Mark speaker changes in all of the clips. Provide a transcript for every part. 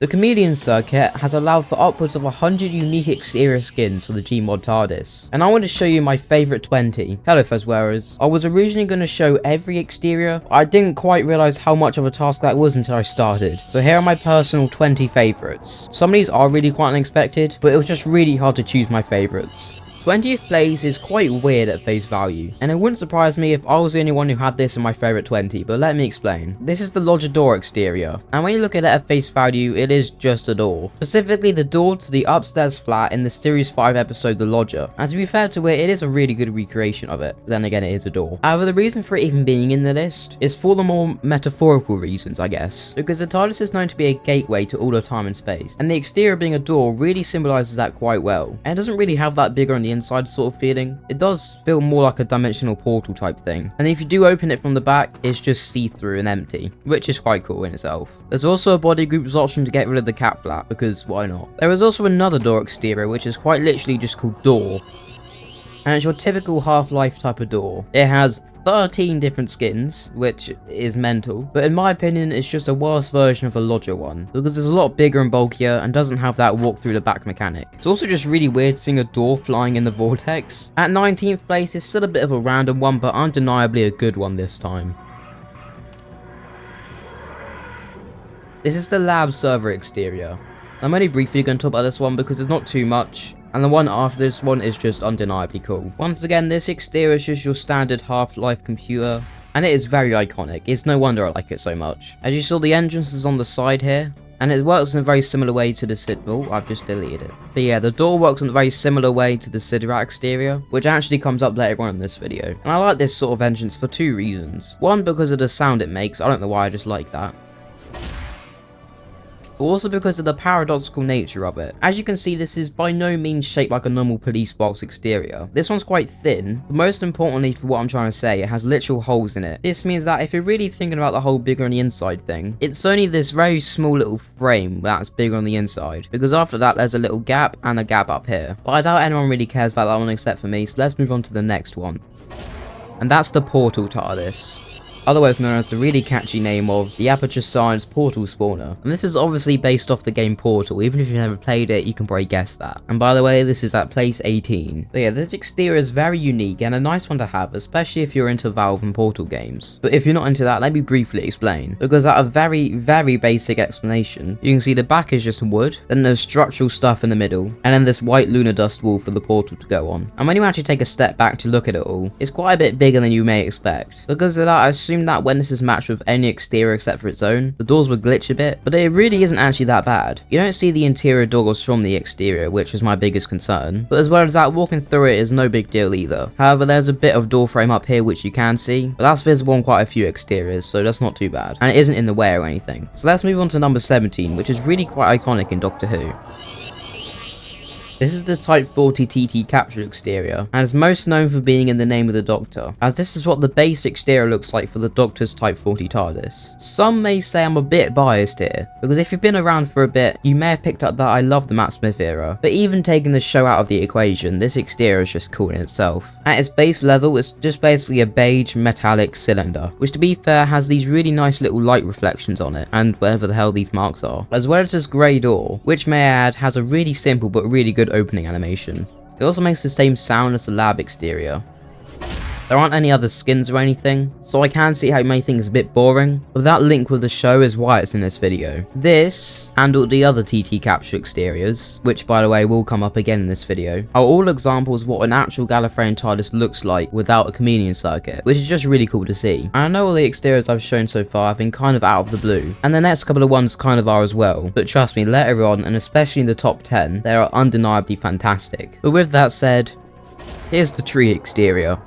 Speaker 1: The Chameleon Circuit has allowed for upwards of 100 unique exterior skins for the Gmod TARDIS, and I want to show you my favourite 20. Hello first wearers. I was originally going to show every exterior, but I didn't quite realise how much of a task that was until I started. So here are my personal 20 favourites. Some of these are really quite unexpected, but it was just really hard to choose my favourites. 20th place is quite weird at face value, and it wouldn't surprise me if I was the only one who had this in my favourite 20, but let me explain. This is the lodger door exterior, and when you look at it at face value, it is just a door. Specifically the door to the upstairs flat in the series 5 episode The Lodger, and to be fair to it, it is a really good recreation of it, but then again it is a door. However, the reason for it even being in the list is for the more metaphorical reasons, I guess, because the TARDIS is known to be a gateway to all of time and space, and the exterior being a door really symbolises that quite well, and it doesn't really have that bigger on the inside sort of feeling. It does feel more like a dimensional portal type thing, and if you do open it from the back, it's just see-through and empty, which is quite cool in itself. There's also a body groups option to get rid of the cat flap, because why not? There is also another door exterior which is quite literally just called door, and it's your typical Half-Life type of door. It has 13 different skins, which is mental, but in my opinion it's just a worse version of the Lodger one, because it's a lot bigger and bulkier and doesn't have that walk through the back mechanic. It's also just really weird seeing a door flying in the vortex. At 19th place, it's still a bit of a random one, but undeniably a good one this time. This is the lab server exterior. I'm only briefly going to talk about this one because there's not too much, and the one after this one is just undeniably cool. Once again, this exterior is just your standard Half-Life computer, and it is very iconic. It's no wonder I like it so much. As you saw, the entrance is on the side here, and it works in a very similar way to the SIDRAT. I've just deleted it. But yeah, the door works in a very similar way to the SIDRAT exterior, which actually comes up later on in this video. And I like this sort of entrance for two reasons. One, because of the sound it makes. I don't know why, I just like that. But also because of the paradoxical nature of it. As you can see, this is by no means shaped like a normal police box exterior. This one's quite thin, but most importantly for what I'm trying to say, it has literal holes in it. This means that if you're really thinking about the whole bigger on the inside thing, it's only this very small little frame that's bigger on the inside, because after that there's a little gap and a gap up here. But I doubt anyone really cares about that one except for me, so let's move on to the next one. And that's the Portal TARDIS, otherwise known as the really catchy name of the Aperture Science Portal Spawner. And this is obviously based off the game Portal. Even if you've never played it, you can probably guess that. And by the way, this is at place 18. But yeah, this exterior is very unique and a nice one to have, especially if you're into Valve and Portal games. But if you're not into that, let me briefly explain. Because at a very basic explanation, you can see the back is just wood, then there's structural stuff in the middle, and then this white lunar dust wall for the portal to go on. And when you actually take a step back to look at it all, it's quite a bit bigger than you may expect. Because of that, I assume that when this is matched with any exterior except for its own, the doors would glitch a bit, but it really isn't actually that bad. You don't see the interior doors from the exterior, which was my biggest concern, but as well as that, walking through it is no big deal either. However, there's a bit of door frame up here which you can see, but that's visible on quite a few exteriors, so that's not too bad, and it isn't in the way or anything. So let's move on to number 17, which is really quite iconic in Doctor Who. This is the Type 40 TT capsule exterior, and is most known for being in the name of the Doctor, as this is what the base exterior looks like for the Doctor's Type 40 TARDIS. Some may say I'm a bit biased here, because if you've been around for a bit, you may have picked up that I love the Matt Smith era, but even taking the show out of the equation, this exterior is just cool in itself. At its base level, it's just basically a beige metallic cylinder, which to be fair has these really nice little light reflections on it, and whatever the hell these marks are, as well as this grey door, which may I add has a really simple but really good opening animation. It also makes the same sound as the lab exterior. There aren't any other skins or anything, so I can see how you may think it's a bit boring, but that link with the show is why it's in this video. This, and all the other TT capsule exteriors, which by the way will come up again in this video, are all examples of what an actual Gallifreyan TARDIS looks like without a Chameleon Circuit, which is just really cool to see. And I know all the exteriors I've shown so far have been kind of out of the blue, and the next couple of ones kind of are as well, but trust me, later on, and especially in the top 10, they are undeniably fantastic. But with that said, here's the tree exterior,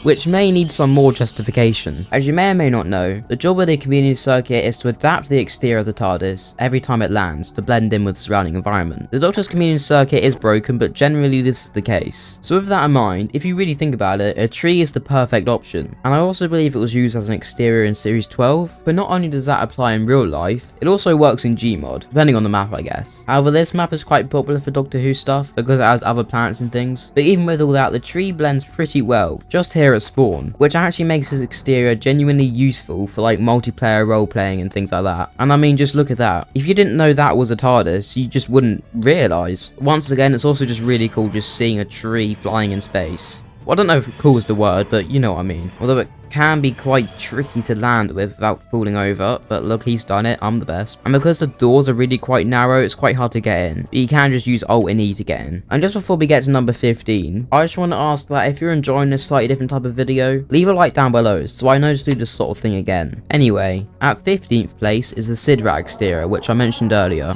Speaker 1: which may need some more justification. As you may or may not know, the job of the Chameleon Circuit is to adapt the exterior of the TARDIS every time it lands to blend in with the surrounding environment. The Doctor's Chameleon Circuit is broken, but generally this is the case. So with that in mind, if you really think about it, a tree is the perfect option. And I also believe it was used as an exterior in Series 12, but not only does that apply in real life, it also works in Gmod, depending on the map I guess. However, this map is quite popular for Doctor Who stuff, because it has other planets and things, but even with all that, the tree blends pretty well. Just here appear at spawn, which actually makes his exterior genuinely useful for like multiplayer role playing and things like that. And I mean, just look at that. If you didn't know that was a TARDIS, you just wouldn't realise. Once again, it's also just really cool just seeing a tree flying in space. Well, I don't know if cool is the word, but you know what I mean. Although it can be quite tricky to land with without falling over, but look, he's done it. I'm the best. And because the doors are really quite narrow, it's quite hard to get in, but you can just use Alt and E to get in. And just before we get to number 15, I just want to ask that if you're enjoying this slightly different type of video, leave a like down below so I know to do this sort of thing again. Anyway, at 15th place is the SIDRAT exterior, which I mentioned earlier.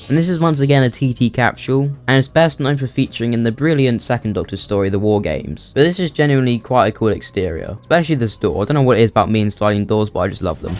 Speaker 1: And this is once again a TT capsule, and it's best known for featuring in the brilliant second Doctor story, The War Games. But this is genuinely quite a cool exterior, especially this door. I don't know what it is about me and sliding doors, but I just love them.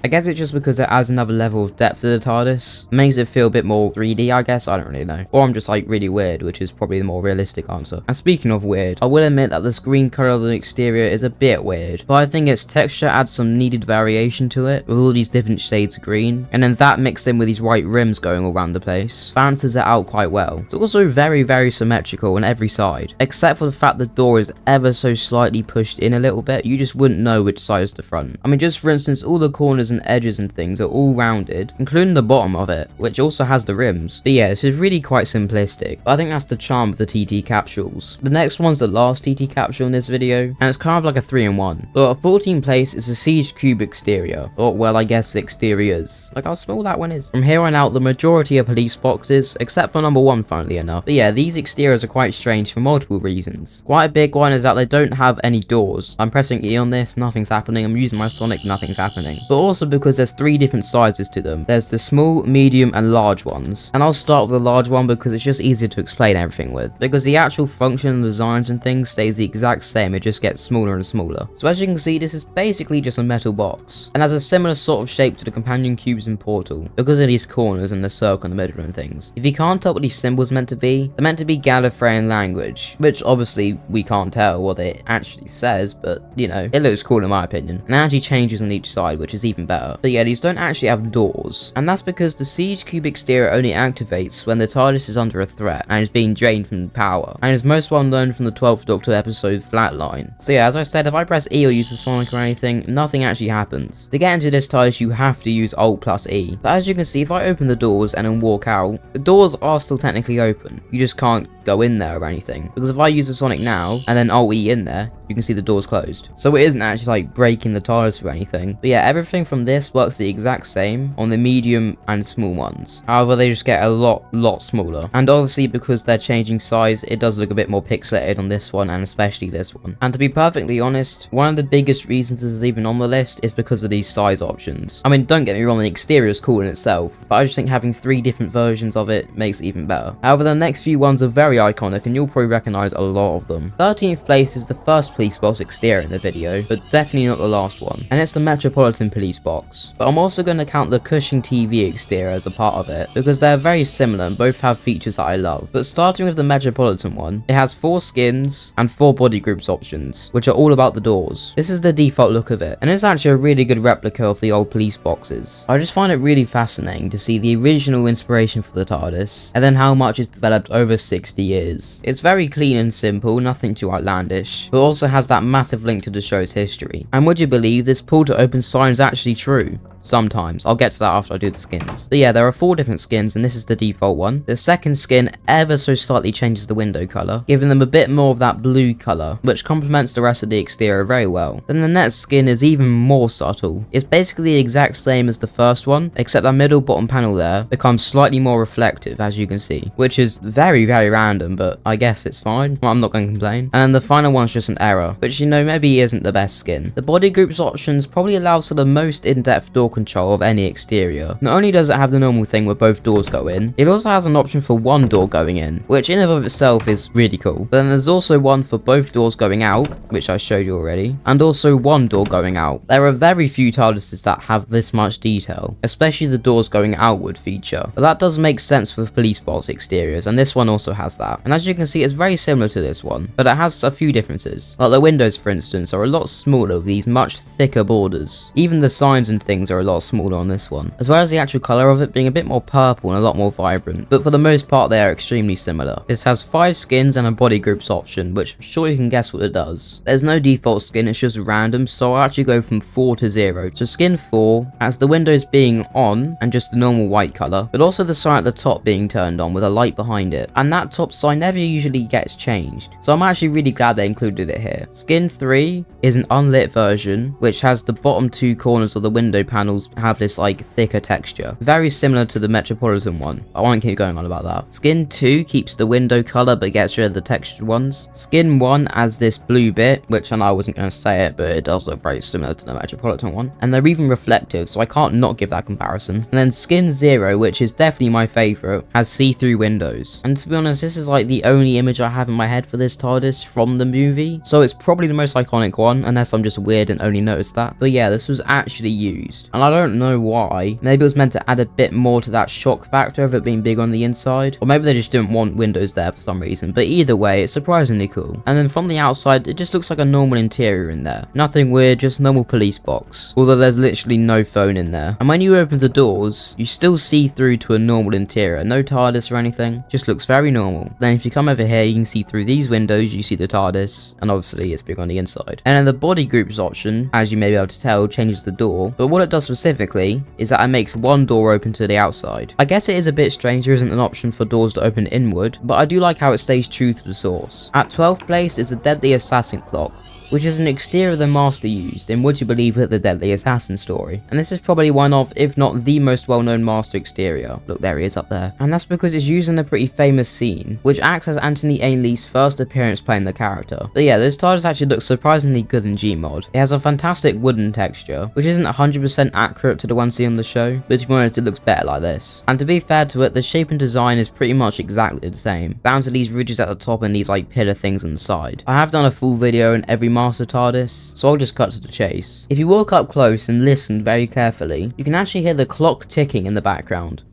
Speaker 1: I guess it's just because it adds another level of depth to the TARDIS. It makes it feel a bit more 3D, I guess. I don't really know. Or I'm just like really weird, which is probably the more realistic answer. And speaking of weird, I will admit that the screen color of the exterior is a bit weird, but I think its texture adds some needed variation to it with all these different shades of green. And then that mixed in with these white rims going all around the place balances it out quite well. It's also very, very symmetrical on every side, except for the fact the door is ever so slightly pushed in a little bit. You just wouldn't know which side is the front. I mean, just for instance, all the corners and edges and things are all rounded, including the bottom of it, which also has the rims. But yeah, this is really quite simplistic, but I think that's the charm of the TT capsules. The next one's the last TT capsule in this video, and it's kind of like a 3-in-1. So at 14th place is the Siege Cube exterior, or well, I guess exteriors. Like how small that one is. From here on out, the majority are police boxes, except for number 1, funnily enough. But yeah, these exteriors are quite strange for multiple reasons. Quite a big one is that they don't have any doors. I'm pressing E on this, nothing's happening. I'm using my Sonic, nothing's happening. But also because there's 3 different sizes to them. There's the small, medium, and large ones. And I'll start with the large one because it's just easier to explain everything with. Because the actual function and designs and things stays the exact same, it just gets smaller and smaller. So as you can see, this is basically just a metal box, and has a similar sort of shape to the companion cubes in Portal, because of these corners and the circle in the middle and things. If you can't tell what these symbols meant to be, they're meant to be Gallifreyan language, which obviously we can't tell what it actually says, but you know, it looks cool in my opinion. And it actually changes on each side, which is even better. But yeah, these don't actually have doors, and that's because the Siege Cube exterior only activates when the TARDIS is under a threat and is being drained from power, and is most well known from the 12th Doctor episode Flatline. So yeah, as I said, if I press E or use the Sonic or anything, nothing actually happens. To get into this TARDIS, you have to use Alt plus E, but as you can see, if I open the doors and then walk out, the doors are still technically open. You just can't go in there or anything, because if I use the Sonic now and then Alt E in there, you can see the doors closed. So it isn't actually like breaking the TARDIS or anything. But yeah, everything from this works the exact same on the medium and small ones. However, they just get a lot smaller. And obviously because they're changing size, it does look a bit more pixelated on this one, and especially this one. And to be perfectly honest, one of the biggest reasons this is even on the list is because of these size options. I mean, don't get me wrong, the exterior is cool in itself, but I just think having 3 different versions of it makes it even better. However, the next few ones are very iconic, and you'll probably recognize a lot of them. 13th place is the first police box exterior in the video, but definitely not the last one, and it's the Metropolitan Police box. But I'm also going to count the Cushing TV exterior as a part of it, because they're very similar and both have features that I love. But starting with the Metropolitan one, it has 4 skins and 4 body groups options, which are all about the doors. This is the default look of it, and it's actually a really good replica of the old police boxes. I just find it really fascinating to see the original inspiration for the TARDIS, and then how much it's developed over 60 years. It's very clean and simple, nothing too outlandish, but also has that massive link to the show's history. And would you believe this pull to open sign is actually true? Sometimes. I'll get to that after I do the skins. But yeah, there are 4 different skins, and this is the default one. The second skin ever so slightly changes the window color, giving them a bit more of that blue color, which complements the rest of the exterior very well. Then the next skin is even more subtle. It's basically the exact same as the first one, except that middle bottom panel there becomes slightly more reflective, as you can see, which is very random, but I guess it's fine. Well, I'm not going to complain. And then the final one's just an error, which you know maybe isn't the best skin. The body groups options probably allows for the most in-depth door control of any exterior. Not only does it have the normal thing where both doors go in, it also has an option for one door going in, which in and of itself is really cool. But then there's also one for both doors going out, which I showed you already, and also one door going out. There are very few TARDISes that have this much detail, especially the doors going outward feature. But that does make sense for police box exteriors, and this one also has that. And as you can see, it's very similar to this one, but it has a few differences. Like the windows, for instance, are a lot smaller with these much thicker borders. Even the signs and things are a lot smaller on this one, as well as the actual colour of it being a bit more purple and a lot more vibrant, but for the most part they are extremely similar. This has 5 skins and a body groups option, which I'm sure you can guess what it does. There's no default skin, it's just random, so I'll actually go from 4 to 0. So skin 4 has the windows being on and just the normal white colour, but also the sign at the top being turned on with a light behind it, and that top sign never usually gets changed, so I'm actually really glad they included it here. Skin 3 is an unlit version, which has the bottom 2 corners of the window panels have this like thicker texture, very similar to the Metropolitan one. I won't keep going on about that. Skin 2 keeps the window colour but gets rid of the textured ones. Skin 1 has this blue bit, which I know I wasn't going to say it, but it does look very similar to the Metropolitan one, and they're even reflective, so I can't not give that comparison. And then Skin 0, which is definitely my favourite, has see-through windows, and to be honest, this is like the only image I have in my head for this TARDIS from the movie, so it's probably the most iconic one, unless I'm just weird and only noticed that. But yeah, this was actually used, and I don't know why. Maybe it was meant to add a bit more to that shock factor of it being big on the inside, or maybe they just didn't want windows there for some reason, but either way, it's surprisingly cool. And then from the outside, it just looks like a normal interior in there. Nothing weird, just normal police box, although there's literally no phone in there. And when you open the doors, you still see through to a normal interior, no TARDIS or anything, just looks very normal. Then if you come over here, you can see through these windows, you see the TARDIS, and obviously it's big on the inside. And then the body groups option, as you may be able to tell, changes the door, but what it does specifically is that it makes one door open to the outside. I guess it is a bit strange there isn't an option for doors to open inward, but I do like how it stays true to the source. At 12th place is the Deadly Assassin clock, which is an exterior the Master used in Would You Believe It, the Deadly Assassin story. And this is probably one of, if not the most well-known Master exterior. Look, there he is up there. And that's because it's used in a pretty famous scene, which acts as Anthony Ainley's first appearance playing the character. But yeah, this TARDIS actually looks surprisingly good in Gmod. It has a fantastic wooden texture, which isn't 100% accurate to the one seen on the show, but to be honest, it looks better like this. And to be fair to it, the shape and design is pretty much exactly the same, down to these ridges at the top and these like pillar things on the side. I have done a full video in every Master TARDIS, so I'll just cut to the chase. If you walk up close and listen very carefully, you can actually hear the clock ticking in the background,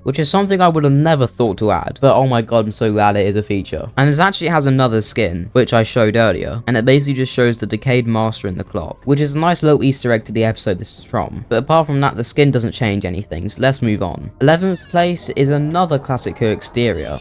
Speaker 1: which is something I would have never thought to add, but oh my god, I'm so glad it is a feature. And it actually has another skin, which I showed earlier, and it basically just shows the decayed master in the clock, which is a nice little Easter egg to the episode this is from. But apart from that, the skin doesn't change anything, so let's move on. 11th place is another classic Who exterior.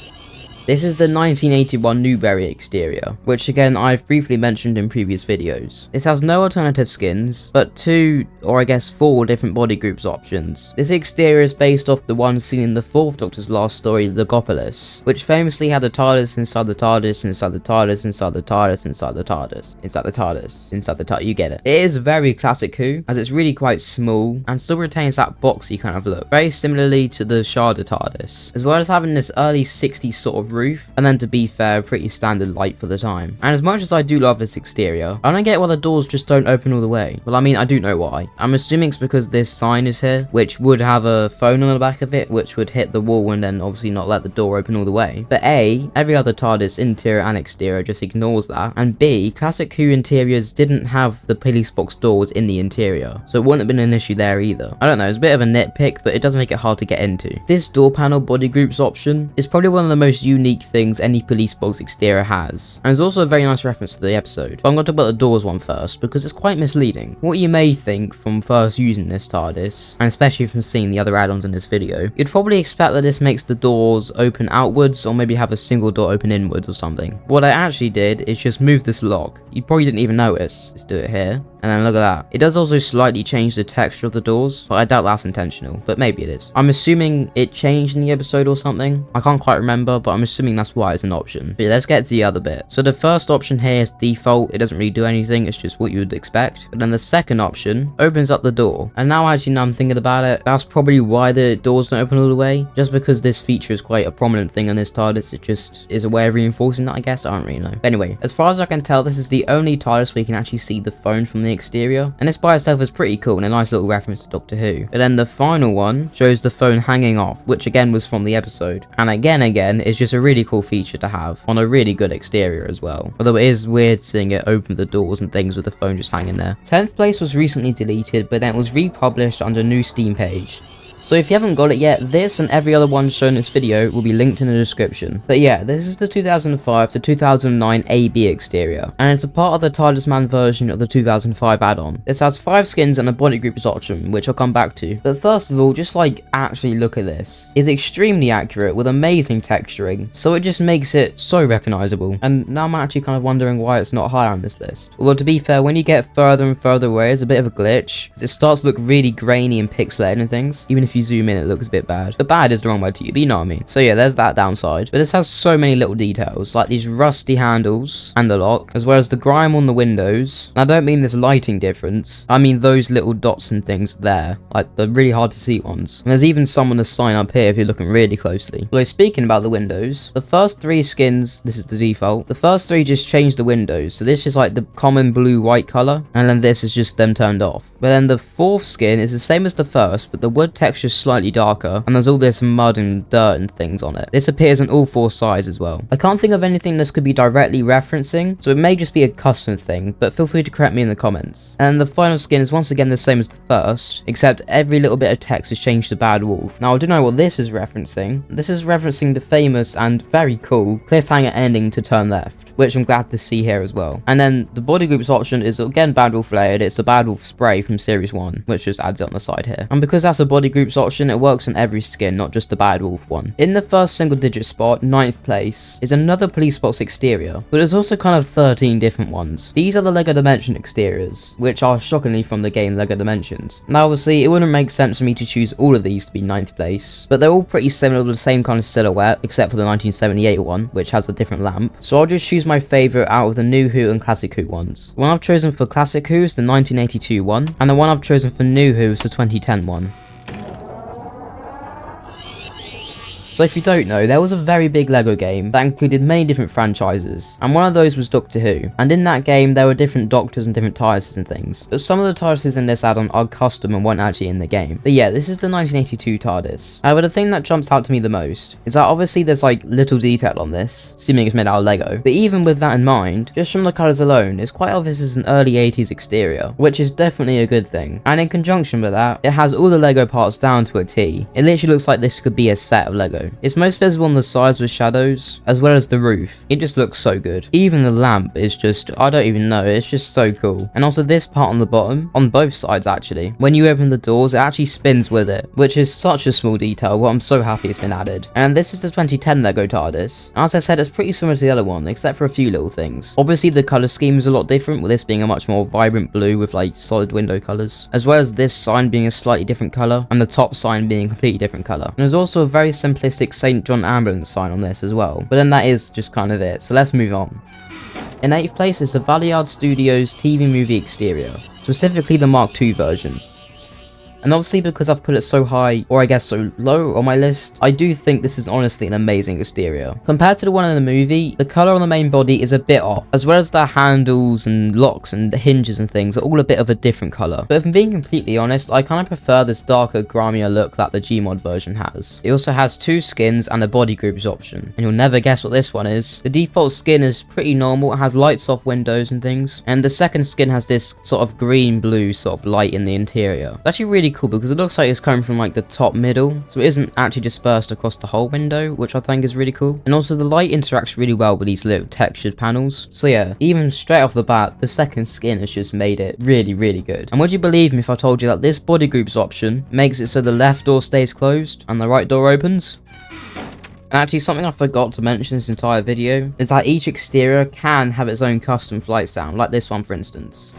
Speaker 1: This is the 1981 Newberry exterior, which again I've briefly mentioned in previous videos. This has no alternative skins, but 2, or I guess 4 different body groups options. This exterior is based off the one seen in the 4th Doctor's last story, Logopolis, which famously had the TARDIS inside the TARDIS, inside the TARDIS, inside the TARDIS, inside the TARDIS, inside the TARDIS, inside the TARDIS, you get it. It is very classic Who, as it's really quite small, and still retains that boxy kind of look, very similarly to the Sharda TARDIS, as well as having this early 60s sort of roof, and then to be fair, pretty standard light for the time. And as much as I do love this exterior, I don't get why the doors just don't open all the way. Well, I mean, I do know why. I'm assuming it's because this sign is here, which would have a phone on the back of it, which would hit the wall and then obviously not let the door open all the way. But A, every other TARDIS interior and exterior just ignores that, and B, classic Who interiors didn't have the police box doors in the interior, so it wouldn't have been an issue there either. I don't know, it's a bit of a nitpick, but it does make it hard to get into. This door panel body groups option is probably one of the most unique things any police box exterior has, and it's also a very nice reference to the episode. But I'm going to talk about the doors one first, because it's quite misleading. What you may think from first using this TARDIS, and especially from seeing the other add-ons in this video, you'd probably expect that this makes the doors open outwards, or maybe have a single door open inwards or something. What I actually did is just move this lock. You probably didn't even notice. Let's do it here. And then look at that. It does also slightly change the texture of the doors, but I doubt that's intentional, but maybe it is. I'm assuming it changed in the episode or something. I can't quite remember, but I'm assuming that's why it's an option. But yeah, let's get to the other bit. So the first option here is default. It doesn't really do anything. It's just what you would expect. But then the second option opens up the door. And now actually I'm thinking about it, that's probably why the doors don't open all the way. Just because this feature is quite a prominent thing on this TARDIS, it just is a way of reinforcing that, I guess. I don't really know. But anyway, as far as I can tell, this is the only TARDIS where you can actually see the phone from the exterior, and this by itself is pretty cool and a nice little reference to Doctor Who. But then the final one shows the phone hanging off, which again was from the episode, and again is just a really cool feature to have on a really good exterior as well, although it is weird seeing it open the doors and things with the phone just hanging there. 10th place was recently deleted, but then it was republished under new Steam page. So if you haven't got it yet, this and every other one shown in this video will be linked in the description. But yeah, this is the 2005 to 2009 AB exterior, and it's a part of the TARDIS Man version of the 2005 add-on. This has 5 skins and a body groups option, which I'll come back to. But first of all, just like actually look at this. It's extremely accurate with amazing texturing, so it just makes it so recognizable. And now I'm actually kind of wondering why it's not higher on this list. Although to be fair, when you get further and further away, it's a bit of a glitch, because it starts to look really grainy and pixelated and things. Even if you zoom in, it looks a bit bad. But bad is the wrong word to you, but you know what I mean. So yeah, there's that downside. But this has so many little details, like these rusty handles and the lock, as well as the grime on the windows. And I don't mean this lighting difference, I mean those little dots and things there, like the really hard to see ones. And there's even some on the sign up here if you're looking really closely. Although speaking about the windows, the first 3 skins, this is the default, the first 3 just change the windows. So this is like the common blue-white color, and then this is just them turned off. But then the 4th skin is the same as the first, but the wood texture is slightly darker, and there's all this mud and dirt and things on it. This appears on all 4 sides as well. I can't think of anything this could be directly referencing, so it may just be a custom thing, but feel free to correct me in the comments. And the final skin is once again the same as the first, except every little bit of text has changed to Bad Wolf. Now I don't know what this is referencing. This is referencing the famous and very cool cliffhanger ending to Turn Left, which I'm glad to see here as well. And then the body groups option is again Bad Wolf related. It's the Bad Wolf spray from series 1, which just adds it on the side here. And because that's a body groups option, it works on every skin, not just the Bad Wolf one. In the first single digit spot, 9th place, is another police box exterior, but there's also kind of 13 different ones. These are the LEGO Dimension exteriors, which are shockingly from the game LEGO Dimensions. Now obviously it wouldn't make sense for me to choose all of these to be 9th place, but they're all pretty similar with the same kind of silhouette, except for the 1978 one, which has a different lamp. So I'll just choose my favourite out of the New Who and Classic Who ones. The one I've chosen for Classic Who is the 1982 one, and the one I've chosen for New Who is the 2010 one. So if you don't know, there was a very big LEGO game that included many different franchises, and one of those was Doctor Who, and in that game there were different Doctors and different TARDISes and things, but some of the TARDISes in this add-on are custom and weren't actually in the game. But yeah, this is the 1982 TARDIS. However, the thing that jumps out to me the most is that obviously there's like little detail on this, assuming it's made out of LEGO, but even with that in mind, just from the colours alone, it's quite obvious it's an early 80s exterior, which is definitely a good thing. And in conjunction with that, it has all the LEGO parts down to a T. It literally looks like this could be a set of LEGO. It's most visible on the sides with shadows, as well as the roof. It just looks so good. Even the lamp is just, I don't even know, it's just so cool. And also this part on the bottom, on both sides actually, when you open the doors, it actually spins with it, which is such a small detail, but I'm so happy it's been added. And this is the 2010 LEGO TARDIS. And as I said, it's pretty similar to the other one, except for a few little things. Obviously the colour scheme is a lot different, with this being a much more vibrant blue with like solid window colours, as well as this sign being a slightly different colour, and the top sign being a completely different colour. And there's also a very simplistic St. John Ambulance sign on this as well, but then that is just kind of it, so let's move on. In 8th place is the Valiard Studios TV movie exterior, specifically the Mark II version. And obviously because I've put it so high, or I guess so low on my list, I do think this is honestly an amazing exterior. Compared to the one in the movie, the colour on the main body is a bit off, as well as the handles and locks and the hinges and things are all a bit of a different colour. But if I'm being completely honest, I kind of prefer this darker, grimier look that the Gmod version has. It also has 2 skins and a body groups option, and you'll never guess what this one is. The default skin is pretty normal, it has lights off windows and things, and the second skin has this sort of green-blue sort of light in the interior. It's actually really cool because it looks like it's coming from like the top middle, so it isn't actually dispersed across the whole window, which I think is really cool. And also the light interacts really well with these little textured panels. So yeah, even straight off the bat, the second skin has just made it really, really good. And would you believe me if I told you that this body groups option makes it so the left door stays closed and the right door opens? And actually something I forgot to mention this entire video is that each exterior can have its own custom flight sound, like this one for instance.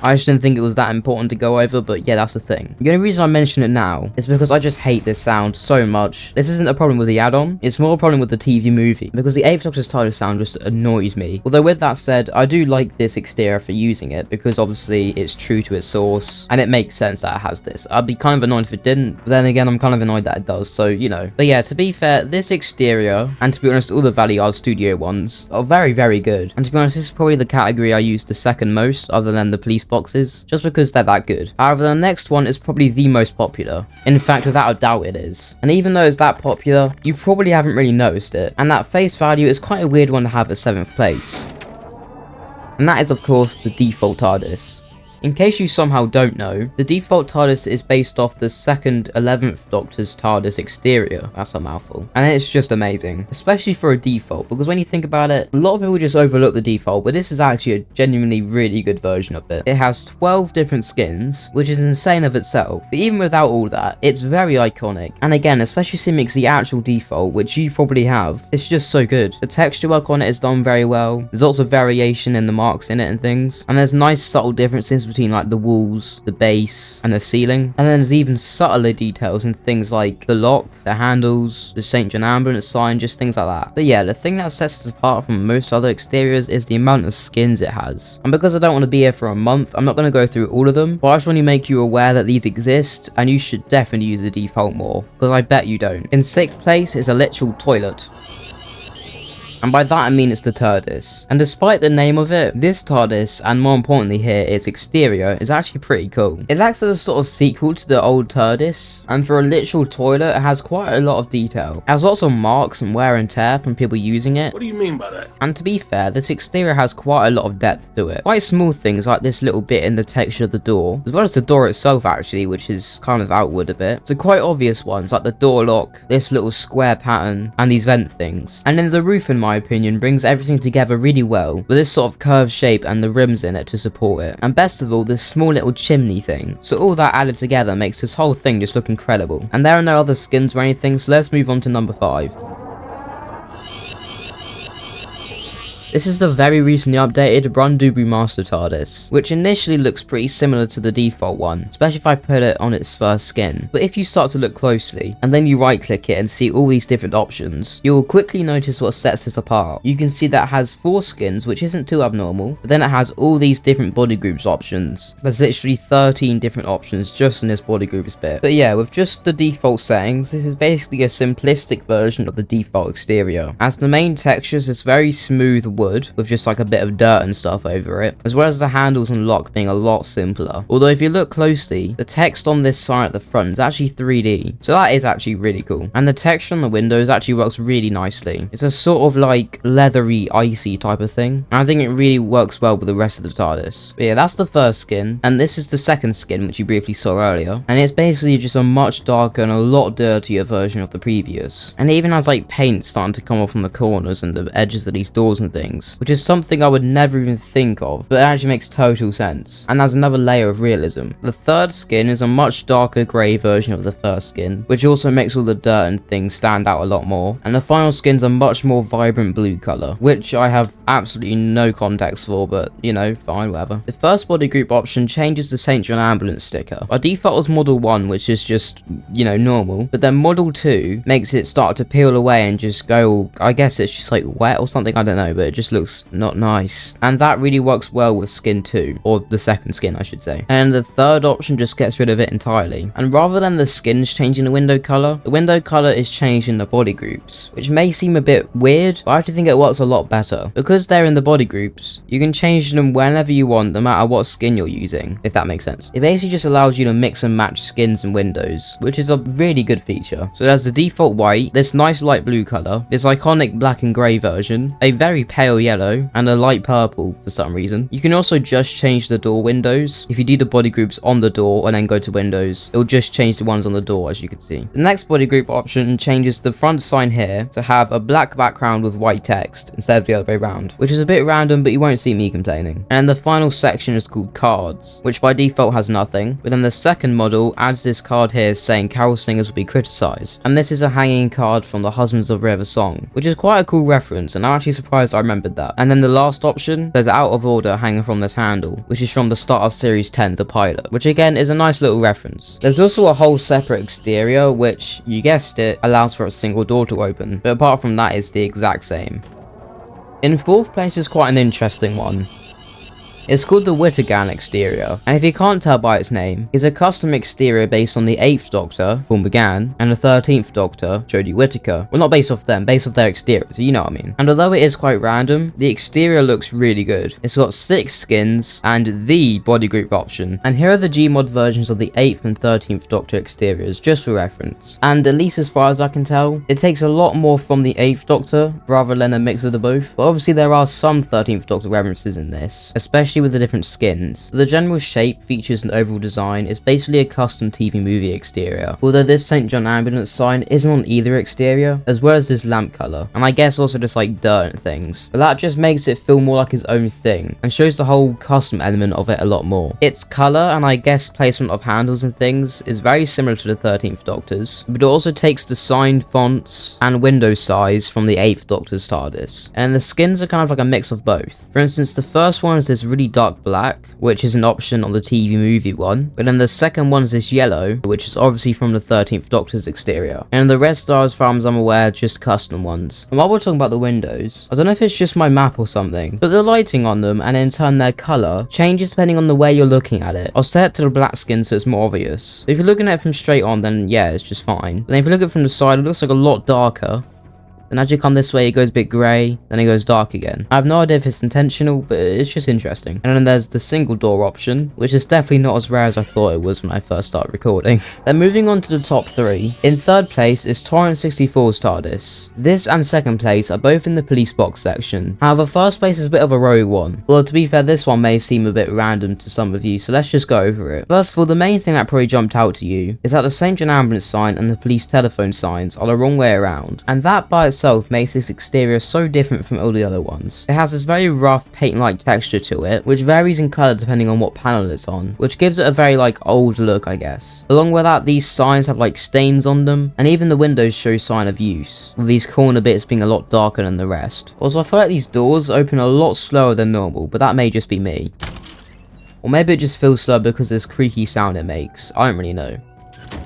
Speaker 1: I just didn't think it was that important to go over, but yeah, that's the thing. The only reason I mention it now is because I just hate this sound so much. This isn't a problem with the add-on, it's more a problem with the TV movie, because the 8th Doctor's TARDIS sound just annoys me. Although with that said, I do like this exterior for using it, because obviously it's true to its source, and it makes sense that it has this. I'd be kind of annoyed if it didn't, but then again, I'm kind of annoyed that it does, so, you know. But yeah, to be fair, this exterior, and to be honest, all the Valiard Studio ones, are very, very good. And to be honest, this is probably the category I use the second most, other than the police boxes, just because they're that good. However, the next one is probably the most popular. In fact, without a doubt it is. And even though it's that popular, you probably haven't really noticed it. And that face value is quite a weird one to have at 7th place. And that is of course the default TARDIS. In case you somehow don't know, the default TARDIS is based off the 2nd 11th Doctor's TARDIS exterior. That's a mouthful. And it's just amazing, especially for a default, because when you think about it, a lot of people just overlook the default, but this is actually a genuinely really good version of it. It has 12 different skins, which is insane of itself, but even without all that, it's very iconic. And again, especially since it's the actual default, which you probably have, it's just so good. The texture work on it is done very well. There's lots of variation in the marks in it and things, and there's nice subtle differences between like the walls, the base, and the ceiling. And then there's even subtler details in things like the lock, the handles, the St. John Ambulance sign, just things like that. But yeah, the thing that sets it apart from most other exteriors is the amount of skins it has. And because I don't want to be here for a month, I'm not going to go through all of them, but I just want to make you aware that these exist, and you should definitely use the default more, because I bet you don't. In 6th place is a literal toilet. And by that I mean it's the TARDIS. And despite the name of it, this TARDIS, and more importantly here, its exterior, is actually pretty cool. It acts as a sort of sequel to the old TARDIS, and for a literal toilet, it has quite a lot of detail. It has lots of marks and wear and tear from people using it.
Speaker 2: What do you mean by that?
Speaker 1: And to be fair, this exterior has quite a lot of depth to it. Quite small things like this little bit in the texture of the door, as well as the door itself actually, which is kind of outward a bit. So quite obvious ones like the door lock, this little square pattern, and these vent things. And then the roof, in my opinion, brings everything together really well, with this sort of curved shape and the rims in it to support it. And best of all, this small little chimney thing. So all that added together makes this whole thing just look incredible. And there are no other skins or anything, so let's move on to number 5. This is the very recently updated Brundubu Master TARDIS, which initially looks pretty similar to the default one, especially if I put it on its first skin. But if you start to look closely, and then you right click it and see all these different options, you will quickly notice what sets this apart. You can see that it has 4 skins, which isn't too abnormal, but then it has all these different body groups options. There's literally 13 different options just in this body groups bit. But yeah, with just the default settings, this is basically a simplistic version of the default exterior. As the main textures is very smooth wood with just like a bit of dirt and stuff over it, as well as the handles and lock being a lot simpler. Although if you look closely, the text on this side at the front is actually 3D, so that is actually really cool. And the texture on the windows actually works really nicely. It's a sort of like leathery, icy type of thing, and I think it really works well with the rest of the TARDIS. But yeah, that's the first skin, and this is the second skin, which you briefly saw earlier, and it's basically just a much darker and a lot dirtier version of the previous. And it even has like paint starting to come off from the corners and the edges of these doors and things, which is something I would never even think of, but it actually makes total sense, and adds another layer of realism. The third skin is a much darker grey version of the first skin, which also makes all the dirt and things stand out a lot more, and the final skin's a much more vibrant blue colour, which I have absolutely no context for, but you know, fine, whatever. The first body group option changes the St. John Ambulance sticker. By default was Model 1, which is just, you know, normal, but then Model 2 makes it start to peel away and just go, I guess it's just like wet or something, I don't know, but it just looks not nice. And that really works well with skin 2, or the second skin I should say. And the third option just gets rid of it entirely. And rather than the skins changing the window color is changing the body groups, which may seem a bit weird, but I actually think it works a lot better. Because they're in the body groups, you can change them whenever you want, no matter what skin you're using, if that makes sense. It basically just allows you to mix and match skins and windows, which is a really good feature. So there's the default white, this nice light blue color, this iconic black and grey version, a very pale yellow, and a light purple for some reason. You can also just change the door windows. If you do the body groups on the door and then go to windows, it will just change the ones on the door, as you can see. The next body group option changes the front sign here to have a black background with white text instead of the other way around, which is a bit random, but you won't see me complaining. And the final section is called cards, which by default has nothing, but then the second model adds this card here saying carol singers will be criticized, and this is a hanging card from the Husbands of River song, which is quite a cool reference, and I'm actually surprised I remembered that. And then the last option, there's out of order hanging from this handle, which is from the start of series 10, the pilot, which again is a nice little reference. There's also a whole separate exterior, which, you guessed it, allows for a single door to open, but apart from that it's the exact same. In fourth place is quite an interesting one. It's called the Whittagan exterior, and if you can't tell by its name, it's a custom exterior based on the 8th Doctor, Paul McGann, and the 13th Doctor, Jodie Whittaker. Well, not based off them, based off their exteriors, you know what I mean. And although it is quite random, the exterior looks really good. It's got 6 skins and the body group option, and here are the Gmod versions of the 8th and 13th Doctor exteriors, just for reference. And at least as far as I can tell, it takes a lot more from the 8th Doctor, rather than a mix of the both. But obviously there are some 13th Doctor references in this, especially especially with the different skins. The general shape, features and overall design is basically a custom TV movie exterior, although this St. John ambulance sign isn't on either exterior, as well as this lamp colour, and I guess also just like dirt and things, but that just makes it feel more like its own thing, and shows the whole custom element of it a lot more. Its colour and I guess placement of handles and things is very similar to the 13th Doctor's, but it also takes the signed fonts and window size from the 8th Doctor's TARDIS, and the skins are kind of like a mix of both. For instance, the first one is this really dark black, which is an option on the TV movie one, but then the second one is this yellow, which is obviously from the 13th Doctor's exterior, and the rest are, as far as I'm aware, just custom ones. And while we're talking about the windows, I don't know if it's just my map or something, but the lighting on them and in turn their colour changes depending on the way you're looking at it. I'll set it to the black skin so it's more obvious. If you're looking at it from straight on, then yeah, it's just fine. But then if you look at it from the side, it looks like a lot darker. Then as you come this way, it goes a bit grey, then it goes dark again. I have no idea if it's intentional, but it's just interesting. And then there's the single door option, which is definitely not as rare as I thought it was when I first started recording. Then moving on to the top 3. In third place is Torrent 64's TARDIS. This and second place are both in the police box section. However, first place is a bit of a rogue one. Although to be fair, this one may seem a bit random to some of you, so let's just go over it. First of all, the main thing that probably jumped out to you is that the St. John ambulance sign and the police telephone signs are the wrong way around. And that by itself makes this exterior so different from all the other ones. It has this very rough paint-like texture to it, which varies in colour depending on what panel it's on, which gives it a very like old look, I guess. Along with that, these signs have like stains on them, and even the windows show sign of use, with these corner bits being a lot darker than the rest. Also, I feel like these doors open a lot slower than normal, but that may just be me. Or maybe it just feels slow because of this creaky sound it makes. I don't really know.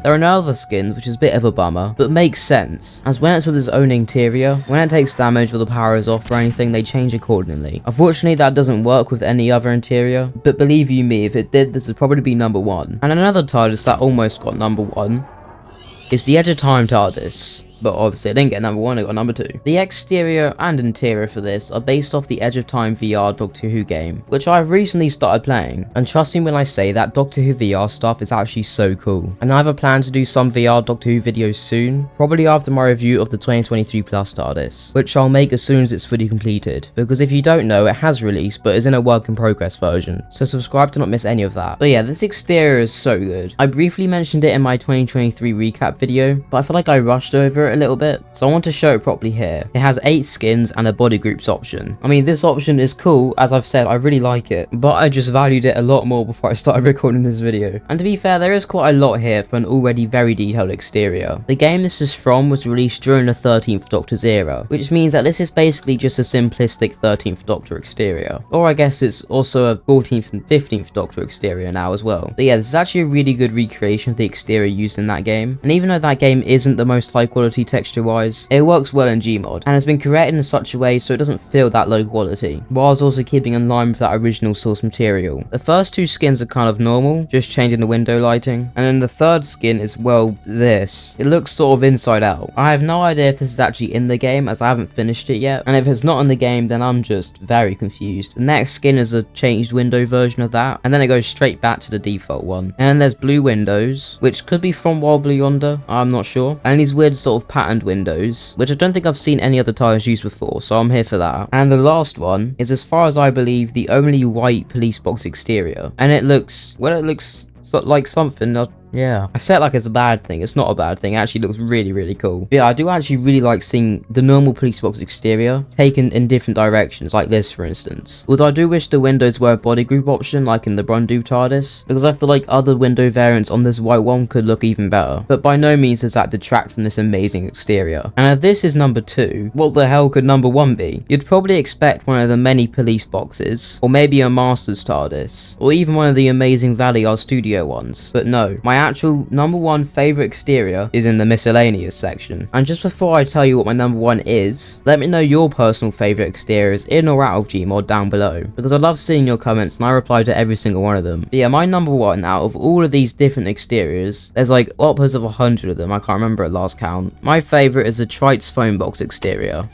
Speaker 1: There are no other skins, which is a bit of a bummer, but makes sense, as when it's with its own interior, when it takes damage or the power is off or anything, they change accordingly. Unfortunately, that doesn't work with any other interior, but believe you me, if it did, this would probably be number 1. And another TARDIS that almost got number 1 is the Edge of Time TARDIS. But obviously I didn't get number 1, I got number 2. The exterior and interior for this are based off the Edge of Time VR Doctor Who game, which I've recently started playing, and trust me when I say that Doctor Who VR stuff is actually so cool. And I have a plan to do some VR Doctor Who videos soon, probably after my review of the 2023 Plus TARDIS, which I'll make as soon as it's fully completed, because if you don't know, it has released but is in a work in progress version, so subscribe to not miss any of that. But yeah, this exterior is so good. I briefly mentioned it in my 2023 recap video, but I feel like I rushed over it a little bit, so I want to show it properly here. It has 8 skins and a body groups option. I mean, this option is cool, as I've said, I really like it, but I just valued it a lot more before I started recording this video. And to be fair, there is quite a lot here for an already very detailed exterior. The game this is from was released during the 13th Doctor's era, which means that this is basically just a simplistic 13th Doctor exterior. Or I guess it's also a 14th and 15th Doctor exterior now as well. But yeah, this is actually a really good recreation of the exterior used in that game, and even though that game isn't the most high quality texture wise, it works well in Gmod, and has been created in such a way so it doesn't feel that low quality, whilst also keeping in line with that original source material. The first 2 skins are kind of normal, just changing the window lighting, and then the third skin is, well, this. It looks sort of inside out. I have no idea if this is actually in the game, as I haven't finished it yet, and if it's not in the game, then I'm just very confused. The next skin is a changed window version of that, and then it goes straight back to the default one. And then there's blue windows, which could be from Wild Blue Yonder, I'm not sure, and these weird sort of patterned windows, which I don't think I've seen any other TARDIS use before, so I'm here for that. And the last one is, as far as I believe, the only white police box exterior, and it looks, well, it looks like something Yeah, I say it like it's a bad thing. It's not a bad thing. It actually looks really, really cool. But yeah, I do actually really like seeing the normal police box exterior taken in different directions, like this, for instance. Although I do wish the windows were a body group option, like in the Brundu TARDIS, because I feel like other window variants on this white one could look even better. But by no means does that detract from this amazing exterior. And if this is number 2, what the hell could number 1 be? You'd probably expect one of the many police boxes, or maybe a Master's TARDIS, or even one of the amazing Valley Art Studio ones. But no, my actual number 1 favourite exterior is in the miscellaneous section. And just before I tell you what my number 1 is, let me know your personal favourite exteriors in or out of Gmod down below, because I love seeing your comments and I reply to every single one of them. But yeah, my number 1 out of all of these different exteriors, there's like upwards of 100 of them, I can't remember at last count. My favourite is the Trite's phone box exterior.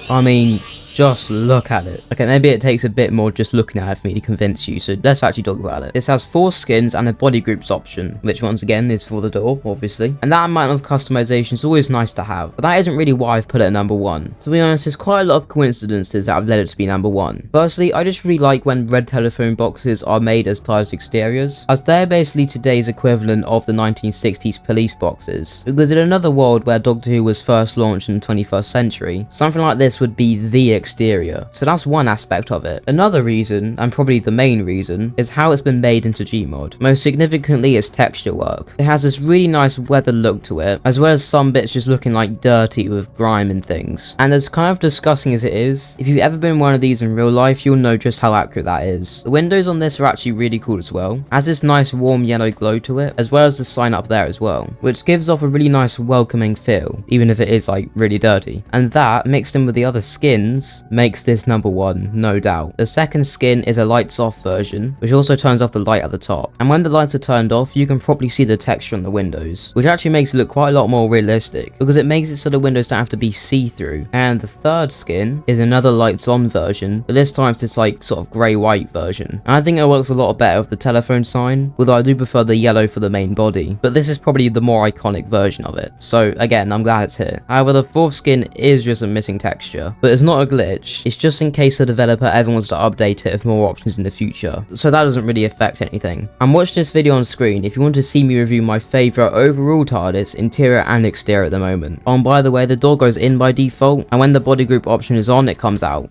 Speaker 1: I mean, just look at it. Okay, maybe it takes a bit more just looking at it for me to convince you, so let's actually talk about it. This has 4 skins and a body groups option, which once again is for the door, obviously. And that amount of customization is always nice to have, but that isn't really why I've put it at number 1. To be honest, there's quite a lot of coincidences that have led it to be number 1. Firstly, I just really like when red telephone boxes are made as TARDIS exteriors, as they're basically today's equivalent of the 1960s police boxes. Because in another world where Doctor Who was first launched in the 21st century, something like this would be the exterior. So that's one aspect of it. Another reason, and probably the main reason, is how it's been made into Gmod. Most significantly, its texture work. It has this really nice weathered look to it, as well as some bits just looking like dirty with grime and things. And as kind of disgusting as it is, if you've ever been one of these in real life, you'll know just how accurate that is. The windows on this are actually really cool as well. It has this nice warm yellow glow to it, as well as the sign up there as well, which gives off a really nice welcoming feel, even if it is like really dirty. And that, mixed in with the other skins, makes this number 1, no doubt. The second skin is a lights off version, which also turns off the light at the top. And when the lights are turned off, you can probably see the texture on the windows, which actually makes it look quite a lot more realistic, because it makes it so the windows don't have to be see-through. And the third skin is another lights on version, but this time it's this like sort of grey-white version. And I think it works a lot better with the telephone sign, although I do prefer the yellow for the main body, but this is probably the more iconic version of it. So again, I'm glad it's here. However, the fourth skin is just a missing texture, but it's not a glitch. It's just in case the developer ever wants to update it with more options in the future, so that doesn't really affect anything. And watch this video on screen if you want to see me review my favourite overall TARDIS, interior and exterior at the moment. Oh, and by the way, the door goes in by default, and when the body group option is on, it comes out.